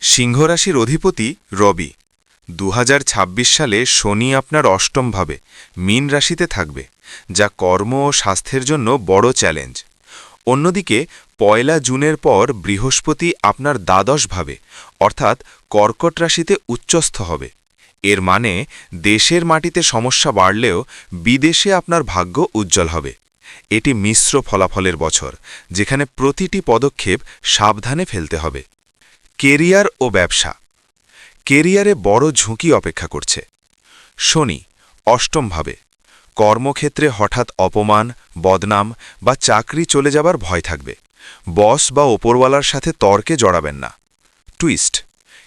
সিংহরাশির অধিপতি রবি ২০২৬ সালে শনি আপনার অষ্টমভাবে মীন রাশিতে থাকবে, যা কর্ম ও স্বাস্থ্যের জন্য বড় চ্যালেঞ্জ। অন্যদিকে ১ জুনের পর বৃহস্পতি আপনার দ্বাদশভাবে অর্থাৎ কর্কট রাশিতে উচ্চস্থ হবে। এর মানে দেশের মাটিতে সমস্যা বাড়লেও বিদেশে আপনার ভাগ্য উজ্জ্বল হবে। এটি মিশ্র ফলাফলের বছর, যেখানে প্রতিটি পদক্ষেপ সাবধানে ফেলতে হবে। কেরিয়ার ও ব্যবসা। কেরিয়ারে বড় ঝুঁকি অপেক্ষা করছে। শনি অষ্টমভাবে, কর্মক্ষেত্রে হঠাৎ অপমান, বদনাম বা চাকরি চলে যাবার ভয় থাকবে। বস বা ওপরওয়ালার সাথে তর্কে জড়াবেন না। টুইস্ট,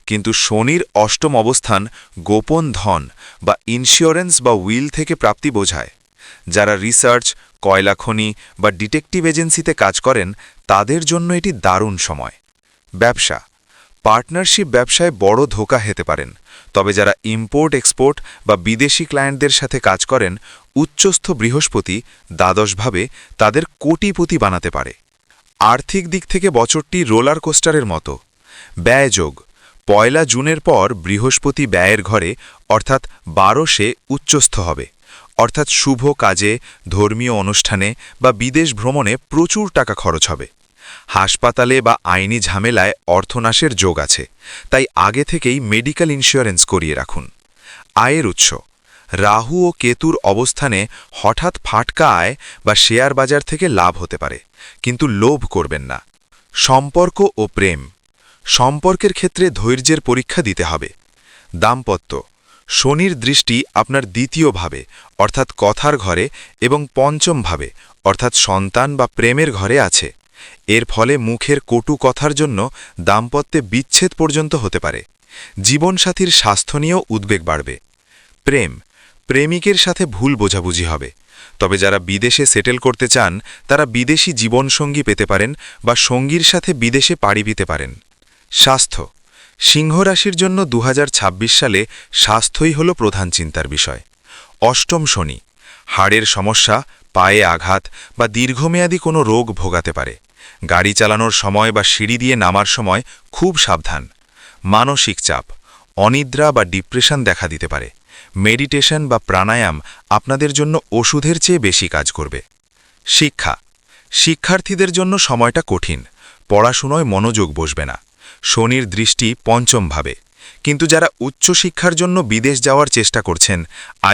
কিন্তু শনির অষ্টম অবস্থান গোপন ধন বা ইন্স্যুরেন্স বা উইল থেকে প্রাপ্তি বোঝায়। যারা রিসার্চ, কয়লা খনি বা ডিটেকটিভ এজেন্সিতে কাজ করেন, তাদের জন্য এটি দারুণ সময়। ব্যবসা। পার্টনারশিপ ব্যবসায় বড় ধোঁকা হেতে পারেন, তবে যারা ইম্পোর্ট এক্সপোর্ট বা বিদেশি ক্লায়েন্টদের সাথে কাজ করেন, উচ্চস্থ বৃহস্পতি দ্বাদশভাবে তাদের কোটিপতি বানাতে পারে। আর্থিক দিক থেকে বছরটি রোলার কোস্টারের মতো। ব্যয়যোগ। ১ জুনের পর বৃহস্পতি ব্যয়ের ঘরে অর্থাৎ ১২শে উচ্চস্থ হবে, অর্থাৎ শুভ কাজে, ধর্মীয় অনুষ্ঠানে বা বিদেশ ভ্রমণে প্রচুর টাকা খরচ হবে। হাসপাতালে বা আইনি ঝামেলায় অর্থনাশের যোগ আছে, তাই আগে থেকেই মেডিকেল ইন্স্যুরেন্স করিয়ে রাখুন। আয়ের উৎস। রাহু ও কেতুর অবস্থানে হঠাৎ ফাটকা আয় বা শেয়ার বাজার থেকে লাভ হতে পারে, কিন্তু লোভ করবেন না। সম্পর্ক ও প্রেম। সম্পর্কের ক্ষেত্রে ধৈর্যের পরীক্ষা দিতে হবে। দাম্পত্য। শনির দৃষ্টি আপনার দ্বিতীয় ভাবে অর্থাৎ কথার ঘরে এবং পঞ্চম ভাবে অর্থাৎ সন্তান বা প্রেমের ঘরে আছে। এর ফলে মুখের কটু কথার জন্য দাম্পত্যে বিচ্ছেদ পর্যন্ত হতে পারে। জীবনসাথীর স্বাস্থ্য নিয়েও উদ্বেগ বাড়বে। প্রেম। প্রেমিকের সাথে ভুল বোঝাবুঝি হবে, তবে যারা বিদেশে সেটেল করতে চান তারা বিদেশি জীবনসঙ্গী পেতে পারেন বা সঙ্গীর সাথে বিদেশে পাড়ি দিতে পারেন। স্বাস্থ্য। সিংহরাশির জন্য ২০২৬ সালে স্বাস্থ্যই হল প্রধান চিন্তার বিষয়। অষ্টম শনি। হাড়ের সমস্যা, পায়ে আঘাত বা দীর্ঘমেয়াদী কোনো রোগ ভোগাতে পারে। গাড়ি চালানোর সময় বা সিঁড়ি দিয়ে নামার সময় খুব সাবধান। মানসিক চাপ। অনিদ্রা বা ডিপ্রেশন দেখা দিতে পারে। মেডিটেশন বা প্রাণায়াম আপনাদের জন্য ওষুধের চেয়ে বেশি কাজ করবে। শিক্ষা। শিক্ষার্থীদের জন্য সময়টা কঠিন, পড়াশুনোয় মনোযোগ বসবে না। শনির দৃষ্টি পঞ্চম ভাবে, কিন্তু যারা উচ্চশিক্ষার জন্য বিদেশ যাওয়ার চেষ্টা করছেন,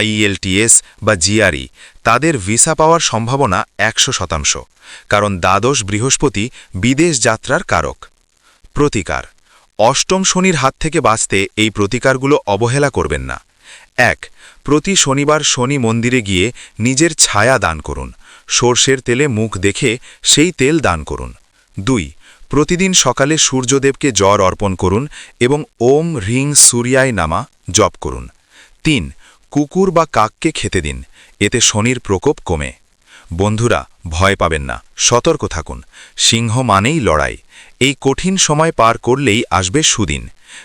IELTS বা GRE, তাদের ভিসা পাওয়ার সম্ভাবনা ১০০%, কারণ দ্বাদশ বৃহস্পতি বিদেশ যাত্রার কারক। প্রতিকার। অষ্টম শনির হাত থেকে বাঁচতে এই প্রতিকারগুলো অবহেলা করবেন না। ১. প্রতি শনিবার শনি মন্দিরে গিয়ে নিজের ছায়া দান করুন। সর্ষের তেলে মুখ দেখে সেই তেল দান করুন। ২. প্রতিদিন সকালে সূর্যদেবকে জল অর্পণ করুন এবং ওম হ্রিং সূর্যায় নামা জপ করুন। ৩. কুকুর বা কাককে খেতে দিন, এতে শনির প্রকোপ কমে। বন্ধুরা, ভয় পাবেন না, সতর্ক থাকুন। সিংহ মানেই লড়াই। এই কঠিন সময় পার করলেই আসবে সুদিন।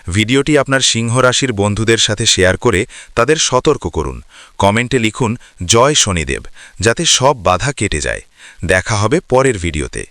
ভিডিওটি আপনার সিংহ রাশির বন্ধুদের সাথে শেয়ার করে তাদের সতর্ক করুন। কমেন্টে লিখুন জয় শনিদেব, যাতে সব বাধা কেটে যায়। দেখা হবে পরের ভিডিওতে।